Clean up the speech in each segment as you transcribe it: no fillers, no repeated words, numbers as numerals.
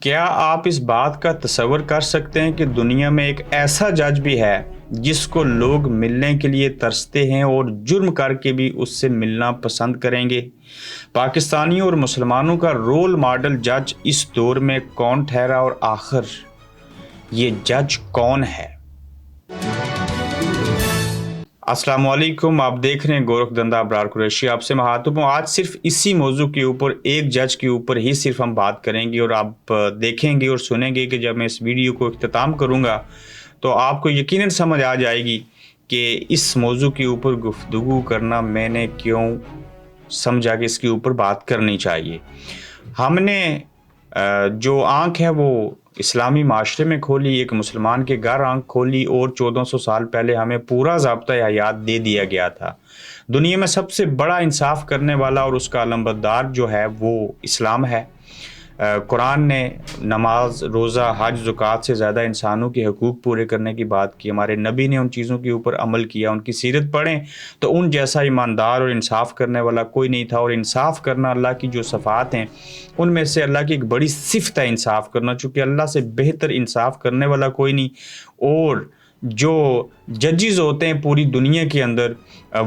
کیا آپ اس بات کا تصور کر سکتے ہیں کہ دنیا میں ایک ایسا جج بھی ہے جس کو لوگ ملنے کے لیے ترستے ہیں اور جرم کر کے بھی اس سے ملنا پسند کریں گے؟ پاکستانیوں اور مسلمانوں کا رول ماڈل جج اس دور میں کون ٹھہرا اور آخر یہ جج کون ہے؟ السلام علیکم، آپ دیکھ رہے ہیں گورکھ دندہ ابرار قریشی، آپ سے مخاطب ہوں۔ آج صرف اسی موضوع کے اوپر، ایک جج کے اوپر ہی صرف ہم بات کریں گے، اور آپ دیکھیں گے اور سنیں گے کہ جب میں اس ویڈیو کو اختتام کروں گا تو آپ کو یقیناً سمجھ آ جائے گی کہ اس موضوع کے اوپر گفتگو کرنا میں نے کیوں سمجھا کہ اس کے اوپر بات کرنی چاہیے۔ ہم نے جو آنکھ ہے وہ اسلامی معاشرے میں کھولی، ایک مسلمان کے گھر آنکھ کھولی، اور 1400 سال پہلے ہمیں پورا ضابطۂ حیات دے دیا گیا تھا۔ دنیا میں سب سے بڑا انصاف کرنے والا اور اس کا علمبردار جو ہے وہ اسلام ہے۔ قرآن نے نماز، روزہ، حج، زکوٰۃ سے زیادہ انسانوں کے حقوق پورے کرنے کی بات کی۔ ہمارے نبی نے ان چیزوں کے اوپر عمل کیا۔ ان کی سیرت پڑھیں تو ان جیسا ایماندار اور انصاف کرنے والا کوئی نہیں تھا، اور انصاف کرنا اللہ کی جو صفات ہیں ان میں سے اللہ کی ایک بڑی صفت ہے انصاف کرنا، چونکہ اللہ سے بہتر انصاف کرنے والا کوئی نہیں۔ اور جو ججز ہوتے ہیں پوری دنیا کے اندر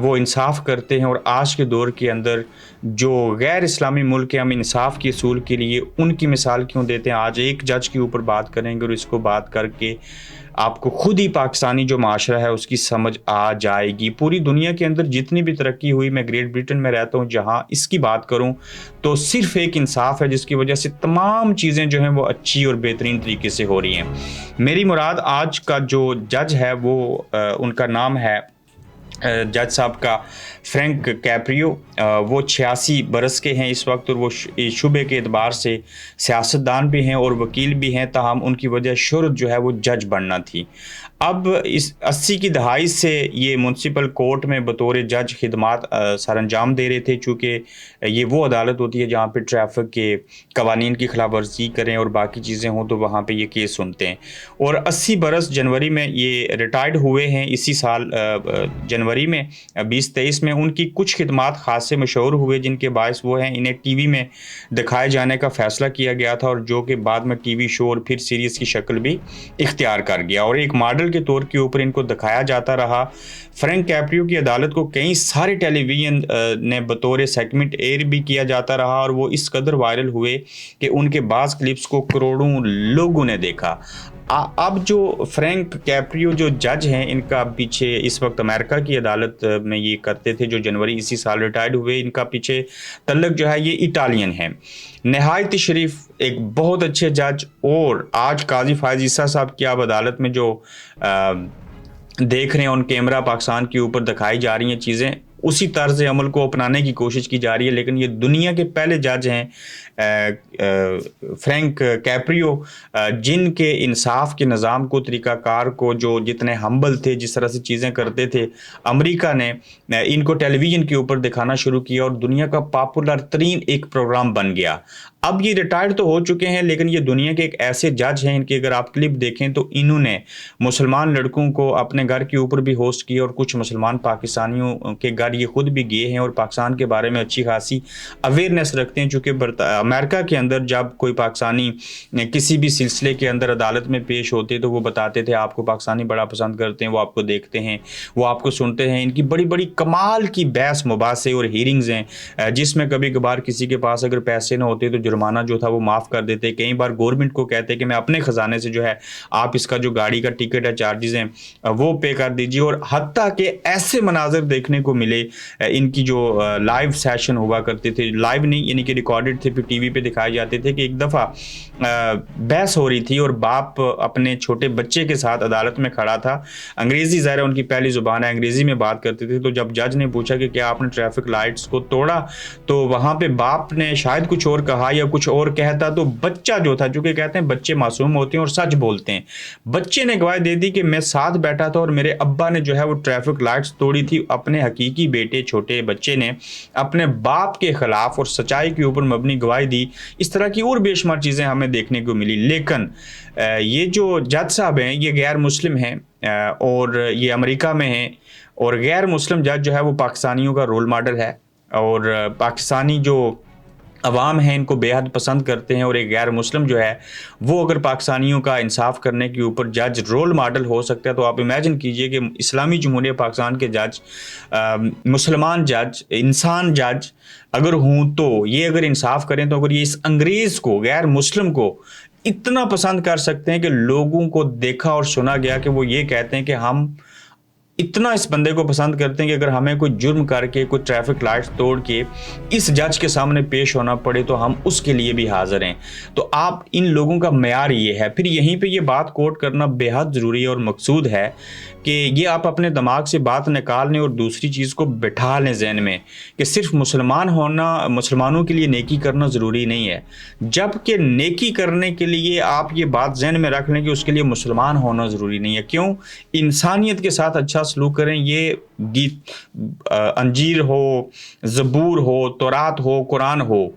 وہ انصاف کرتے ہیں، اور آج کے دور کے اندر جو غیر اسلامی ملک ہیں ہم انصاف کے اصول کے لیے ان کی مثال کیوں دیتے ہیں؟ آج ایک جج کے اوپر بات کریں گے، اور اس کو بات کر کے آپ کو خود ہی پاکستانی جو معاشرہ ہے اس کی سمجھ آ جائے گی۔ پوری دنیا کے اندر جتنی بھی ترقی ہوئی، میں گریٹ برٹن میں رہتا ہوں، جہاں اس کی بات کروں تو صرف ایک انصاف ہے جس کی وجہ سے تمام چیزیں جو ہیں وہ اچھی اور بہترین طریقے سے ہو رہی ہیں۔ میری مراد آج کا جو جج ہے وہ ان کا نام ہے جج صاحب کا فرینک کیپریو۔ وہ 86 برس کے ہیں اس وقت، اور وہ شعبے کے اعتبار سے سیاستدان بھی ہیں اور وکیل بھی ہیں، تاہم ان کی وجہ شہرت جو ہے وہ جج بننا تھی۔ اب اس 80 کی دہائی سے یہ میونسپل کورٹ میں بطور جج خدمات سر انجام دے رہے تھے، چونکہ یہ وہ عدالت ہوتی ہے جہاں پہ ٹریفک کے قوانین کی خلاف ورزی کریں اور باقی چیزیں ہوں تو وہاں پہ یہ کیس سنتے ہیں۔ اور 80 برس جنوری میں یہ ریٹائرڈ ہوئے ہیں، اسی سال جنوری میں 2023 میں۔ ان کی کچھ خدمات خاصے مشہور ہوئے جن کے باعث وہ ہیں انہیں ٹی وی میں دکھائے جانے کا فیصلہ کیا گیا تھا، اور جو کہ بعد میں ٹی وی شو اور پھر سیریز کی شکل بھی اختیار کر گیا، اور ایک ماڈل کے طور کے اوپر ان کو دکھایا جاتا رہا۔ فرینک کیپریو کی عدالت کو کئی سارے ٹیلی ویژن نے بطور سیگمنٹ ایئر بھی کیا جاتا رہا، اور وہ اس قدر وائرل ہوئے کہ ان کے بعض کلپس کو کروڑوں لوگوں نے دیکھا۔ اب جو فرینک کیپریو جو جج ہیں، ان کا پیچھے اس وقت امریکہ کی عدالت میں یہ کرتے تھے، جو جنوری اسی سال ریٹائرڈ ہوئے۔ ان کا پیچھے تعلق جو ہے یہ اٹالین ہے۔ نہایت شریف، ایک بہت اچھے جج، اور آج قاضی فائز عیسیٰ صاحب کی آپ عدالت میں جو دیکھ رہے ہیں ان کیمرہ پاکستان کے اوپر دکھائی جا رہی ہیں چیزیں، اسی طرز عمل کو اپنانے کی کوشش کی جا رہی ہے۔ لیکن یہ دنیا کے پہلے جج ہیں فرینک کیپریو، جن کے انصاف کے نظام کو، طریقہ کار کو، جو جتنے ہمبل تھے، جس طرح سے چیزیں کرتے تھے، امریکہ نے ان کو ٹیلی ویژن کے اوپر دکھانا شروع کیا، اور دنیا کا پاپولر ترین ایک پروگرام بن گیا۔ اب یہ ریٹائرڈ تو ہو چکے ہیں، لیکن یہ دنیا کے ایک ایسے جج ہیں، ان کی اگر آپ کلپ دیکھیں تو انہوں نے مسلمان لڑکوں کو اپنے گھر کے اوپر بھی ہوسٹ کیا، اور کچھ مسلمان پاکستانیوں کے گھر یہ خود بھی گئے ہیں، اور پاکستان کے بارے میں اچھی خاصی اویئرنیس رکھتے ہیں، چونکہ امریکہ کے اندر جب کوئی پاکستانی کسی بھی سلسلے کے اندر عدالت میں پیش ہوتے تو وہ بتاتے تھے آپ کو پاکستانی بڑا پسند کرتے ہیں، وہ آپ کو دیکھتے ہیں، وہ آپ کو سنتے ہیں۔ ان کی بڑی بڑی کمال کی بحث مباحثے اور ہیرنگز ہیں، جس میں کبھی کبھار کسی کے پاس اگر پیسے نہ ہوتے تو جرمانہ جو تھا وہ معاف کر دیتے۔ کئی بار گورنمنٹ کو کہتے کہ میں اپنے خزانے سے جو ہے آپ اس کا جو گاڑی کا ٹکٹ ہے، چارجز ہیں، وہ پے کر دیجیے۔ اور حتیٰ کہ ایسے مناظر دیکھنے کو ملے، ان کی جو لائیو سیشن ہوا کرتے تھے، لائیو نہیں یعنی کہ ریکارڈڈ تھے، پھر ٹی وی پہ دکھائے جاتے تھے، کہ ایک دفعہ بحث ہو رہی تھی اور باپ اپنے چھوٹے بچے کے ساتھ عدالت میں کھڑا تھا۔ انگریزی ظاہر ان کی پہلی زبان ہے، انگریزی میں بات کرتے تھے، تو جب جج نے پوچھا کہ کیا آپ نے ٹریفک لائٹس کو توڑا، تو وہاں پہ باپ نے شاید کچھ اور کہا یا کچھ اور کہتا، تو بچہ جو تھا، چونکہ کہتے ہیں بچے معصوم ہوتے ہیں اور سچ بولتے ہیں، بچے نے گواہی دے دی کہ میں ساتھ بیٹھا تھا اور میرے ابا نے جو ہے وہ ٹریفک لائٹس توڑی تھی۔ اپنے حقیقی بیٹے چھوٹے بچے نے اپنے باپ کے خلاف اور سچائی کے اوپر مبنی گواہی دی۔ اس طرح کی اور بے شمار چیزیں ہمیں دیکھنے کو ملی۔ لیکن یہ جو جج صاحب ہیں یہ غیر مسلم ہیں، اور یہ امریکہ میں ہیں، اور غیر مسلم جج جو ہے وہ پاکستانیوں کا رول ماڈل ہے، اور پاکستانی جو अवाम हैं इनको बेहद पसंद करते हैं, और एक गैर मुस्लिम जो है वो अगर पाकिस्तानियों का इंसाफ करने के ऊपर जज रोल मॉडल हो सकता है, तो आप इमेजिन कीजिए कि इस्लामी जमहूरिया पाकिस्तान के जज, मुसलमान जज, इंसान जज अगर हों, तो ये अगर इंसाफ करें, तो अगर ये इस अंग्रेज़ को, गैर मुस्लिम को इतना पसंद कर सकते हैं कि लोगों को देखा और सुना गया कि वो ये कहते हैं कि हम इतना इस बंदे को पसंद करते हैं कि अगर हमें कोई जुर्म करके, कोई ट्रैफिक लाइट्स तोड़ के इस जज के सामने पेश होना पड़े तो हम उसके लिए भी हाजिर हैं। तो आप इन लोगों का मेयार ये है। फिर यहीं पे ये बात कोट करना बेहद ज़रूरी और मकसूद है कि ये आप अपने दिमाग से बात निकाल लें और दूसरी चीज़ को बिठा लें ज़हन में कि सिर्फ मुसलमान होना, मुसलमानों के लिए नेकी करना ज़रूरी नहीं है, जबकि नेकी करने के लिए आप ये बात ज़हन में रख लें कि उसके लिए मुसलमान होना ज़रूरी नहीं है। क्यों? इंसानियत के साथ अच्छा सलूक करें। ये गीत, अंजीर हो, ज़बूर हो, तौरात हो, कुरान हो,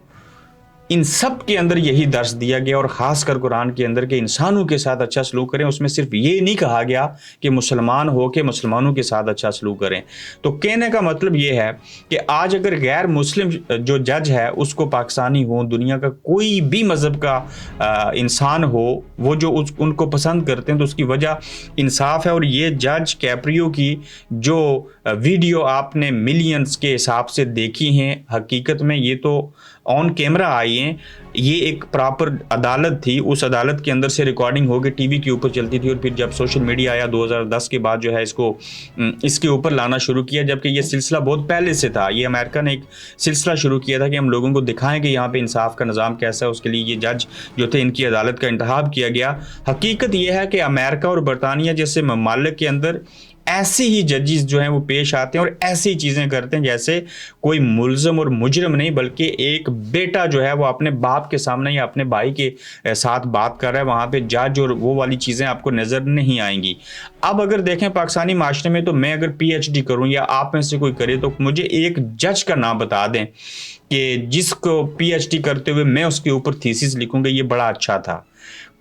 इन सब के अंदर यही दर्स दिया गया, और ख़ासकर कुरान के अंदर के इंसानों के साथ अच्छा सलूक करें। उसमें सिर्फ ये नहीं कहा गया कि मुसलमान हो के मुसलमानों के साथ अच्छा सलूक करें। तो कहने का मतलब ये है कि आज अगर गैर मुस्लिम जो जज है उसको पाकिस्तानी हो, दुनिया का कोई भी मज़हब का इंसान हो, वो जो उनको पसंद करते हैं, तो उसकी वजह इंसाफ है। और ये जज कैप्रियो की जो वीडियो आपने मिलियंस के हिसाब से देखी हैं, हकीकत में ये तो ऑन कैमरा आई हैं। ये एक प्रॉपर अदालत थी, उस अदालत के अंदर से रिकॉर्डिंग होकर टीवी के ऊपर चलती थी, और फिर जब सोशल मीडिया आया 2010 के बाद जो है इसके ऊपर लाना शुरू किया, जबकि ये सिलसिला बहुत पहले से था। ये अमेरिका ने एक सिलसिला शुरू किया था कि हम लोगों को दिखाएं कि यहाँ पे इंसाफ का निज़ाम कैसा है। उसके लिए ये जज जो थे, इनकी अदालत का इंतखाब किया गया। हकीकत ये है कि अमेरिका और बरतानिया जैसे ममालिक के अंदर ऐसे ही जजेस जो हैं वो पेश आते हैं और ऐसी ही चीज़ें करते हैं जैसे कोई मुल्ज़म और मुजरम नहीं, बल्कि एक बेटा जो है वो अपने बाप के सामने या अपने भाई के साथ बात कर रहा है। वहाँ पे जज और वो वाली चीज़ें आपको नज़र नहीं आएंगी। अब अगर देखें पाकिस्तानी माशरे में, तो मैं अगर PhD करूँ या आप में से कोई करे, तो मुझे एक जज का नाम बता दें कि जिसको PhD करते हुए मैं उसके ऊपर थीसिस लिखूँगा, ये बड़ा अच्छा था।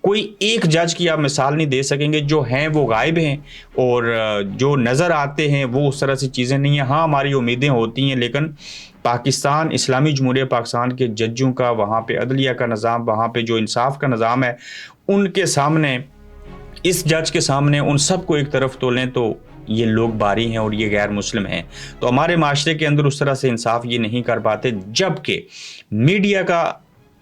कोई एक जज की आप मिसाल नहीं दे सकेंगे। जो हैं वो गायब हैं, और जो नज़र आते हैं वो उस तरह से चीज़ें नहीं हैं। हाँ, हमारी उम्मीदें होती हैं, लेकिन पाकिस्तान, इस्लामी जमहूरिया पाकिस्तान के जजों का, वहाँ पे अदलिया का निज़ाम, वहाँ पे जो इंसाफ का निज़ाम है, उनके सामने, इस जज के सामने उन सब को एक तरफ तोलें तो ये लोग बारी हैं और ये गैर मुस्लिम हैं। तो हमारे माशरे के अंदर उस तरह से इंसाफ ये नहीं कर पाते, जबकि मीडिया का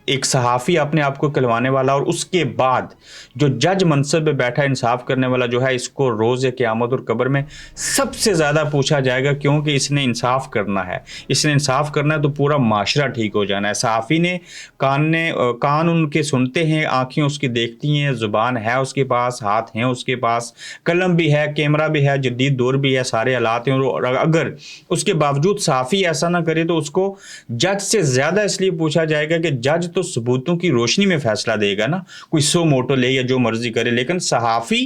एक सहाफ़ी अपने आप को कहलवाने वाला और उसके बाद जो जज मनसब पे बैठा इंसाफ करने वाला जो है, इसको रोज़ क़यामत और कब्र में सबसे ज़्यादा पूछा जाएगा, क्योंकि इसने इंसाफ करना है। इसने इंसाफ करना है तो पूरा माशरा ठीक हो जाना है। सहाफ़ी ने कान उनके सुनते हैं, आँखें उसकी देखती हैं, ज़ुबान है उसके पास, हाथ हैं उसके पास, कलम भी है, कैमरा भी है, जदीद दौर भी है, सारे आलात हैं। और अगर उसके बावजूद सहाफ़ी ऐसा ना करे तो उसको जज से ज़्यादा इसलिए पूछा जाएगा कि जज तो सबूतों की रोशनी में फैसला देगा ना, कोई सो मोटो ले या जो मर्जी करे, लेकिन सहाफ़ी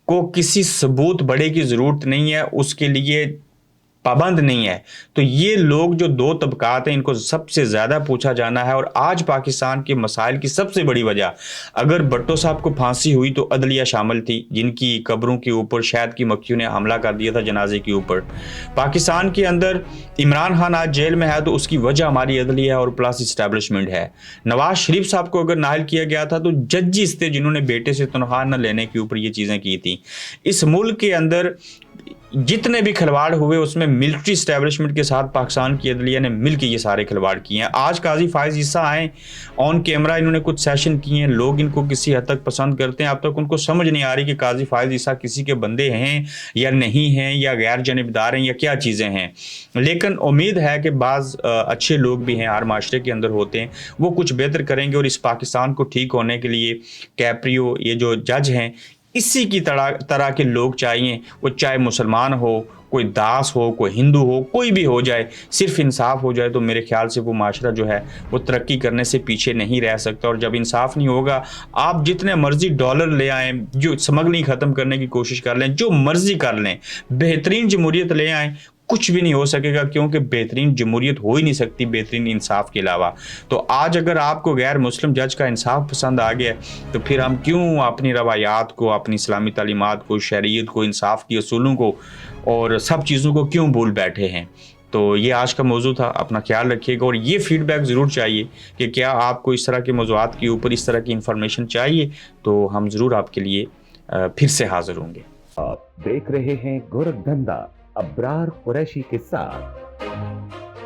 को किसी सबूत बड़े की ज़रूरत नहीं है, उसके लिए पाबंद नहीं है। तो ये लोग जो दो तबकात हैं, इनको सबसे ज़्यादा पूछा जाना है। और आज पाकिस्तान के मसाइल की सबसे बड़ी वजह, अगर भट्टो साहब को फांसी हुई तो अदलिया शामिल थी, जिनकी कब्रों के ऊपर शहद की मक्खियों ने हमला कर दिया था जनाजे के ऊपर। पाकिस्तान के अंदर इमरान खान आज जेल में है तो उसकी वजह हमारी अदलिया और प्लस इस्टेब्लिशमेंट है। नवाज शरीफ साहब को अगर नाहल किया गया था तो जजिस थे जिन्होंने बेटे से तनख्वाह न लेने के ऊपर ये चीज़ें की थी। इस मुल्क के अंदर जितने भी खिलवाड़ हुए उसमें मिलिट्री इस्टेब्लिशमेंट के साथ पाकिस्तान की अदलिया ने मिलकर ये सारे खिलवाड़ किए हैं। आज काजी फायज ईसा आए ऑन कैमरा, इन्होंने कुछ सेशन किए हैं, लोग इनको किसी हद तक पसंद करते हैं। अब तक उनको समझ नहीं आ रही कि काजी फायज ईसा किसी के बंदे हैं या नहीं हैं, या गैर जनिबदार हैं, या क्या चीज़ें हैं। लेकिन उम्मीद है कि बाज़ अच्छे लोग भी हैं, हर माशरे के अंदर होते हैं, वो कुछ बेहतर करेंगे। और इस पाकिस्तान को ठीक होने के लिए कैप्रियो, ये जो जज हैं, इसी की तरह के लोग चाहिए। वो चाहे मुसलमान हो, कोई दास हो, कोई हिंदू हो, कोई भी हो जाए, सिर्फ इंसाफ हो जाए तो मेरे ख्याल से वो माशरा जो है वो तरक्की करने से पीछे नहीं रह सकता। और जब इंसाफ नहीं होगा, आप जितने मर्जी डॉलर ले आएँ, जो स्मगलिंग ख़त्म करने की कोशिश कर लें, जो मर्जी कर लें, बेहतरीन जमहूरियत ले आएँ, कुछ भी नहीं हो सकेगा, क्योंकि बेहतरीन जमहूरियत हो ही नहीं सकती बेहतरीन इंसाफ के अलावा। तो आज अगर आपको गैर मुस्लिम जज का इंसाफ पसंद आ गया तो फिर हम क्यों अपनी रवायात को, अपनी इस्लामी तालीमात को, शरीयत को, इंसाफ की असूलों को और सब चीज़ों को क्यों भूल बैठे हैं। تو یہ آج کا موضوع تھا. اپنا خیال رکھیے گا اور یہ فیڈ بیک ضرور چاہیے کہ کیا آپ کو اس طرح کے موضوعات کے اوپر اس طرح کی انفارمیشن چاہیے, تو ہم ضرور آپ کے لیے پھر سے حاضر ہوں گے. آپ دیکھ رہے ہیں گورکھ دھندا ابرار قریشی کے ساتھ.